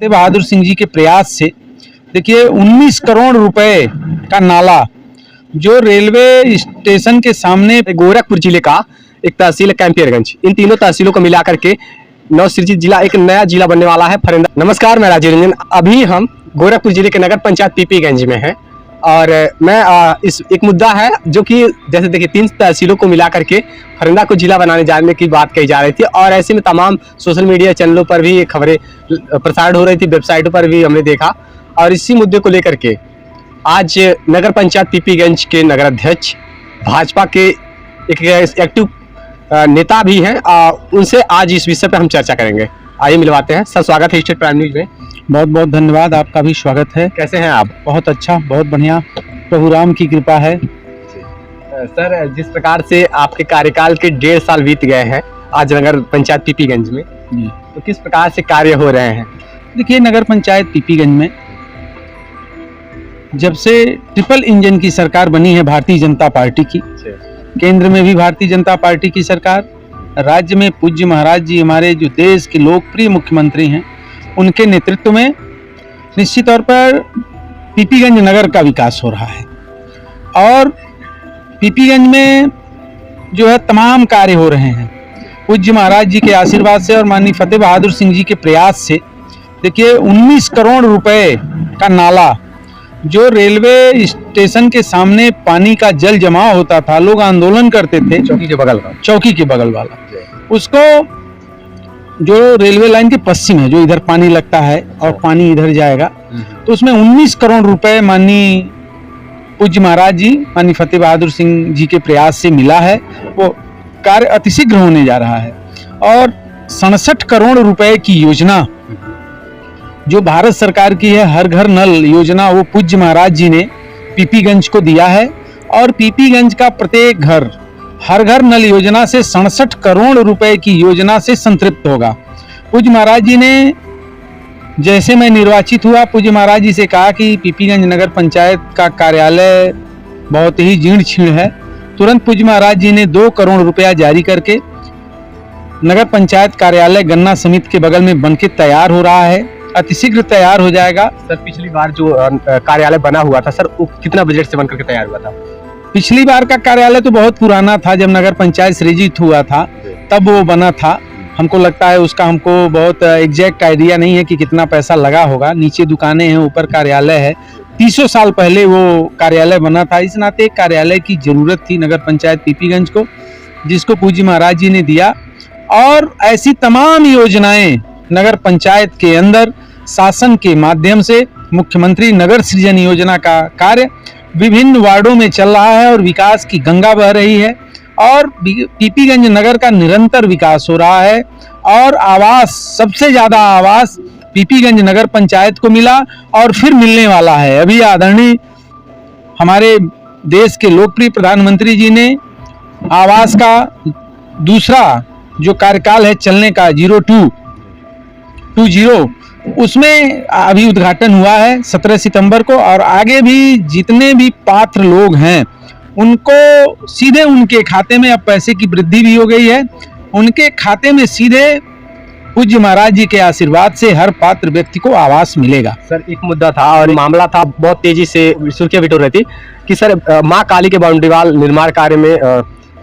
तेज बहादुर सिंह जी के प्रयास से देखिए 19 करोड़ रुपए का नाला जो रेलवे स्टेशन के सामने गोरखपुर जिले का एक तहसील है कैंपियरगंज, इन तीनों तहसीलों को मिलाकर के नवसृजित जिला एक नया जिला बनने वाला है फरेंदा। नमस्कार, मैं राजीव रंजन। अभी हम गोरखपुर जिले के नगर पंचायत पीपीगंज में हैं और मैं इस एक मुद्दा है जो कि जैसे देखिए 3 तहसीलों को मिला करके फरेंदा को जिला बनाने जाने की बात कही जा रही थी और ऐसे में तमाम सोशल मीडिया चैनलों पर भी ये खबरें प्रसारित हो रही थी, वेबसाइटों पर भी हमने देखा। और इसी मुद्दे को लेकर के आज नगर पंचायत पीपीगंज के नगर अध्यक्ष भाजपा के एक एक्टिव नेता भी हैं, उनसे आज इस विषय पर हम चर्चा करेंगे। आइए मिलवाते हैं। सर, स्वागत है स्टेट प्राइम न्यूज में। बहुत बहुत धन्यवाद, आपका भी स्वागत है। कैसे हैं आप? बहुत अच्छा, बहुत बढ़िया, प्रभु राम की कृपा है। सर, जिस प्रकार से आपके कार्यकाल के 1.5 साल बीत गए हैं आज नगर पंचायत पीपीगंज में, तो किस प्रकार से कार्य हो रहे हैं? देखिए, नगर पंचायत पीपीगंज में जब से ट्रिपल इंजन की सरकार बनी है भारतीय जनता पार्टी की, केंद्र में भी भारतीय जनता पार्टी की सरकार, राज्य में पूज्य महाराज जी हमारे जो देश के लोकप्रिय मुख्यमंत्री हैं, उनके नेतृत्व में निश्चित तौर पर पीपीगंज नगर का विकास हो रहा है। और पीपीगंज में जो है तमाम कार्य हो रहे हैं पूज्य महाराज जी के आशीर्वाद से और माननीय फतेह बहादुर सिंह जी के प्रयास से। देखिए 19 करोड़ रुपए का नाला जो रेलवे स्टेशन के सामने पानी का जल जमाव होता था, लोग आंदोलन करते थे, चौकी के बगल वाला, उसको जो रेलवे लाइन के पश्चिम है, जो इधर पानी लगता है और पानी इधर जाएगा, तो उसमें 19 करोड़ रुपए माननीय पूज्य महाराज जी माननीय फतेह बहादुर सिंह जी के प्रयास से मिला है। वो कार्य अतिशीघ्र होने जा रहा है। और 67 करोड़ रुपए की योजना जो भारत सरकार की है, हर घर नल योजना, वो पूज्य महाराज जी ने पीपीगंज को दिया है। और पीपीगंज का प्रत्येक घर हर घर नल योजना से 67 करोड़ रुपए की योजना से संतृप्त होगा। पूज्य महाराज जी ने, जैसे मैं निर्वाचित हुआ, पूज्य महाराज जी से कहा कि पीपीगंज नगर पंचायत का कार्यालय बहुत ही जीर्ण शीर्ण है। तुरंत पूज्य महाराज जी ने 2 करोड़ रुपया जारी करके नगर पंचायत कार्यालय गन्ना समिति के बगल में बनके तैयार हो रहा है, अतिशीघ्र तैयार हो जाएगा। सर, पिछली बार जो कार्यालय बना हुआ था सर, वो कितना बजट से बनकर के तैयार हुआ था? पिछली बार का कार्यालय तो बहुत पुराना था, जब नगर पंचायत सृजित हुआ था तब वो बना था। हमको लगता है उसका हमको बहुत एग्जैक्ट आइडिया नहीं है कि कितना पैसा लगा होगा। नीचे दुकानें हैं, ऊपर कार्यालय है। 300 साल पहले वो कार्यालय बना था। इस नाते कार्यालय की जरूरत थी नगर पंचायत पीपीगंज को, जिसको पूज्य महाराज जी ने दिया। और ऐसी तमाम योजनाएं नगर पंचायत के अंदर शासन के माध्यम से मुख्यमंत्री नगर सृजन योजना का कार्य विभिन्न वार्डों में चल रहा है और विकास की गंगा बह रही है। और पीपीगंज नगर का निरंतर विकास हो रहा है। और आवास, सबसे ज्यादा आवास पीपीगंज नगर पंचायत को मिला और फिर मिलने वाला है। अभी आदरणीय हमारे देश के लोकप्रिय प्रधानमंत्री जी ने आवास का दूसरा जो कार्यकाल है चलने का 0220, उसमें अभी उद्घाटन हुआ है 17 सितंबर को। और आगे भी जितने भी पात्र लोग हैं उनको सीधे उनके खाते में, अब पैसे की वृद्धि भी हो गई है, उनके खाते में सीधे पूज्य महाराज जी के आशीर्वाद से हर पात्र व्यक्ति को आवास मिलेगा। सर, एक मुद्दा था और मामला था, बहुत तेजी से सुर्खियां बिटोर रही थी कि सर माँ काली के बाउंड्री वाल निर्माण कार्य में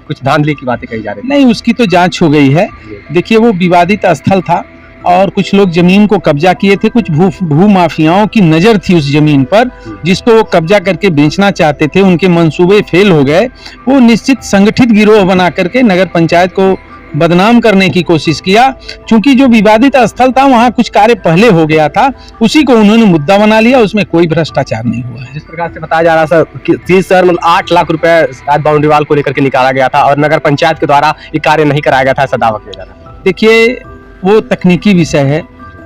कुछ धांधली की बातें कही जा रही। नहीं, उसकी तो जांच हो गई है। देखिए, वो विवादित स्थल था और कुछ लोग जमीन को कब्जा किए थे। कुछ भू माफियाओं की नजर थी उस जमीन पर, जिसको वो कब्जा करके बेचना चाहते थे। उनके मंसूबे फेल हो गए। वो निश्चित संगठित गिरोह बना करके नगर पंचायत को बदनाम करने की कोशिश किया। क्योंकि जो विवादित स्थल था वहाँ कुछ कार्य पहले हो गया था, उसी को उन्होंने मुद्दा बना लिया। उसमें कोई भ्रष्टाचार नहीं हुआ है। जिस प्रकार से बताया जा रहा सर कि सर 8 लाख रुपए बाउंड्री वाल को लेकर के निकाला गया था और नगर पंचायत के द्वारा ये कार्य नहीं कराया गया था, ऐसा दावा किया जा रहा था। देखिए, वो तकनीकी विषय है।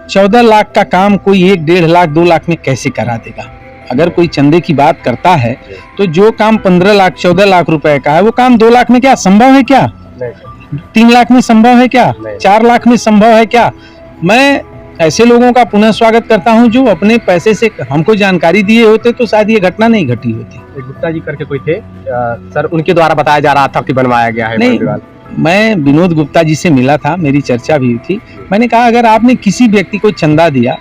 14 लाख का काम कोई 1, 1.5 लाख, 2 लाख में कैसे करा देगा? अगर कोई चंदे की बात करता है तो जो काम 15 लाख 14 लाख रुपए का है, वो काम 2 लाख में क्या संभव है? क्या 3 लाख में संभव है? क्या 4 लाख में संभव है? क्या? मैं ऐसे लोगों का पुनः स्वागत करता हूं जो अपने पैसे से हमको जानकारी दिए होते तो शायद ये घटना नहीं घटी होती। गुप्ता जी करके कोई थे सर, उनके द्वारा बताया जा रहा था कि बनवाया गया है। नहीं, मैं विनोद गुप्ता जी से मिला था, मेरी चर्चा भी हुई थी। मैंने कहा अगर आपने किसी व्यक्ति को चंदा दिया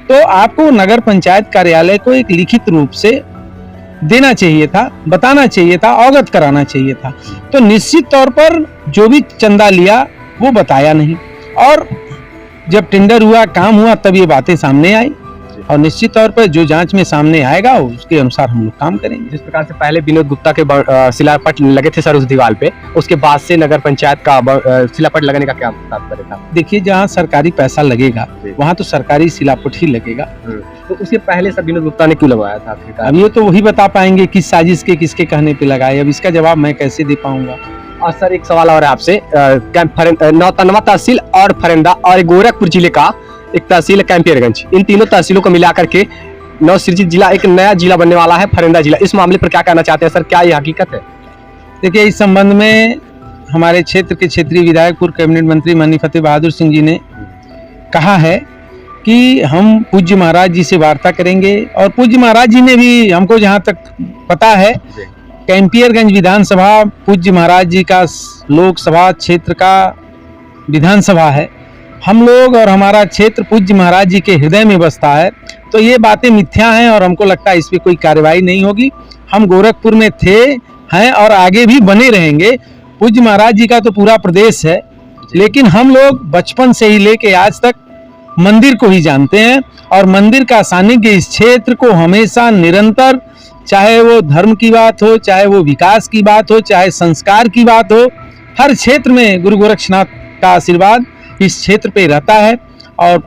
तो आपको नगर पंचायत कार्यालय को एक लिखित रूप से देना चाहिए था, बताना चाहिए था, अवगत कराना चाहिए था। तो निश्चित तौर पर जो भी चंदा लिया वो बताया नहीं, और जब टेंडर हुआ, काम हुआ, तब ये बातें सामने आई, और निश्चित तौर पर जो जांच में सामने आएगा उसके अनुसार हम लोग काम करेंगे। जिस प्रकार से पहले विनोद गुप्ता के शिलापट लगे थे सर उस दीवार पे, उसके बाद से नगर पंचायत का शिलापट लगने का क्या तात्पर्य था? देखिए, जहाँ सरकारी पैसा लगेगा वहाँ तो सरकारी शिलापट ही लगेगा। तो उसके पहले सर विनोद गुप्ता ने क्यों लगवाया था आखिरकार? अब ये तो वही बता पाएंगे किस साजिश के किसके कहने पे लगाए, अब इसका जवाब मैं कैसे दे पाऊंगा। और सर एक सवाल और है आपसे, नौतनवा तहसील और फरेंदा और गोरखपुर जिले का एक तहसील है कैंपियरगंज, इन तीनों तहसीलों को मिलाकर के नवसृजित जिला, एक नया जिला बनने वाला है फरेंदा जिला। इस मामले पर क्या कहना चाहते हैं सर, क्या ये हकीकत है? देखिए, इस संबंध में हमारे क्षेत्र के क्षेत्रीय विधायक पूर्व कैबिनेट मंत्री माननीय फतेह बहादुर सिंह जी ने कहा है कि हम पूज्य महाराज जी से वार्ता करेंगे, और पूज्य महाराज जी ने भी हमको जहाँ तक पता है कैंपियरगंज विधानसभा पूज्य महाराज जी का लोकसभा क्षेत्र का विधानसभा है। हम लोग और हमारा क्षेत्र पूज्य महाराज जी के हृदय में बसता है, तो ये बातें मिथ्या हैं और हमको लगता है इस पे कोई कार्रवाई नहीं होगी। हम गोरखपुर में थे, हैं और आगे भी बने रहेंगे। पूज्य महाराज जी का तो पूरा प्रदेश है, लेकिन हम लोग बचपन से ही लेके आज तक मंदिर को ही जानते हैं, और मंदिर का सानिध्य इस क्षेत्र को हमेशा निरंतर, चाहे वो धर्म की बात हो, चाहे वो विकास की बात हो, चाहे संस्कार की बात हो, हर क्षेत्र में गुरु गोरक्षनाथ का आशीर्वाद इस क्षेत्र पे रहता है, और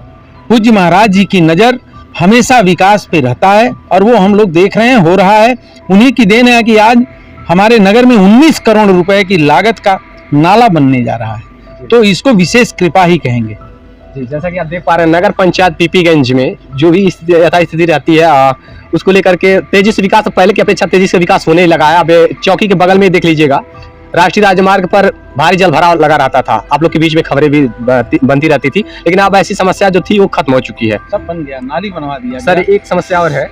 पूज्य महाराज जी की नज़र हमेशा विकास पे रहता है, और वो हम लोग देख रहे हैं, हो रहा है। उन्हीं की देन है कि आज हमारे नगर में 19 करोड़ रुपए की लागत का नाला बनने जा रहा है, तो इसको विशेष कृपा ही कहेंगे। जी, जैसा कि आप देख पा रहे हैं, नगर पंचायत पीपीगंज में जो भी यथास्थिति रहती है उसको लेकर के तेजी से विकास, पहले की अपेक्षा तेजी से विकास होने लगा है। अब चौकी के बगल में देख लीजिएगा, राष्ट्रीय राजमार्ग पर भारी जल भराव लगा रहता था, आप लोग के बीच में खबरें भी बनती रहती थी, लेकिन अब ऐसी समस्या जो थी वो खत्म हो चुकी है, सब बन गया, नाली बनवा दिया। सर एक समस्या और है,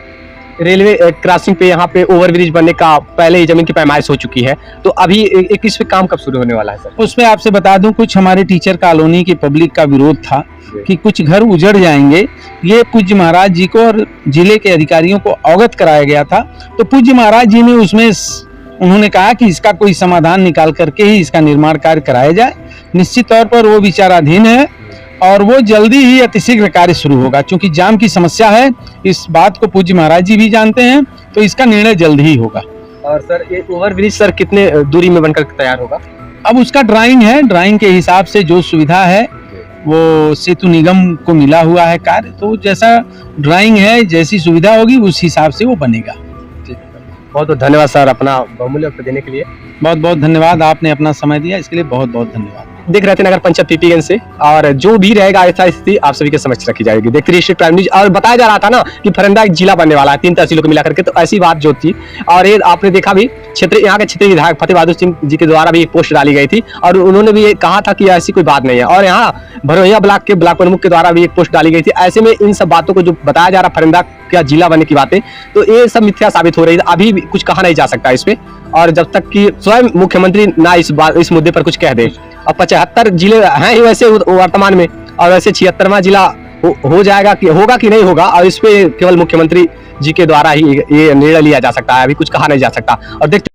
रेलवे क्रॉसिंग पे यहाँ पे ओवरब्रिज बनने का पहले ही जमीन की पैमाइश हो चुकी है, तो अभी एक इस पे काम कब शुरू होने वाला है सर? उसमें आपसे बता दूं, कुछ हमारे टीचर कॉलोनी की पब्लिक का विरोध था कि कुछ घर उजड़ जाएंगे, ये पूज्य महाराज जी को और जिले के अधिकारियों को अवगत कराया गया था। तो पूज्य महाराज जी ने उसमें उन्होंने कहा कि इसका कोई समाधान निकाल करके ही इसका निर्माण कार्य कराया जाए। निश्चित तौर पर वो विचाराधीन है, और वो जल्दी ही अतिशीघ्र कार्य शुरू होगा, क्योंकि जाम की समस्या है, इस बात को पूज्य महाराज जी भी जानते हैं, तो इसका निर्णय जल्द ही होगा। और सर ये ओवरब्रिज सर कितने दूरी में बनकर तैयार होगा? अब उसका ड्राइंग है, ड्राइंग के हिसाब से जो सुविधा है वो सेतु निगम को मिला हुआ है कार्य, तो जैसा ड्राइंग है, जैसी सुविधा होगी उस हिसाब से वो बनेगा। बहुत बहुत धन्यवाद सर अपना बहुमूल्य वक्त देने के लिए। बहुत बहुत धन्यवाद, आपने अपना समय दिया, इसके लिए बहुत बहुत धन्यवाद। देख रहे थे नगर पंचायत पीपीगंज से, और जो भी रहेगा ऐसा स्थिति आप सभी के समक्ष रखी जाएगी। देखते रहिए प्राइम न्यूज। और बताया जा रहा था ना कि फरेंदा एक जिला बनने वाला है 3 तहसीलों को मिलाकर के, तो ऐसी बात जो थी, और ये आपने देखा भी यहाँ के क्षेत्रीय विधायक फतेह बहादुर सिंह जी के द्वारा भी एक पोस्ट डाली गई थी, और उन्होंने भी ये कहा था कि ऐसी कोई बात नहीं है। और यहाँ भरोइया ब्लॉक के ब्लॉक प्रमुख के द्वारा भी एक पोस्ट डाली गई थी। ऐसे में इन सब बातों को जो बताया जा रहा फरेंदा क्या जिला बनने की बातें, तो ये सब मिथ्या साबित हो रही है। अभी कुछ कहा नहीं जा सकता इस पे, और जब तक कि स्वयं मुख्यमंत्री ना इस मुद्दे पर कुछ कह दे। और 75 जिले हैं ही वैसे वर्तमान में, और वैसे 76वां जिला हो जाएगा कि होगा कि नहीं होगा, और इस पे केवल मुख्यमंत्री जी के द्वारा ही ये निर्णय लिया जा सकता है, अभी कुछ कहा नहीं जा सकता। और देखते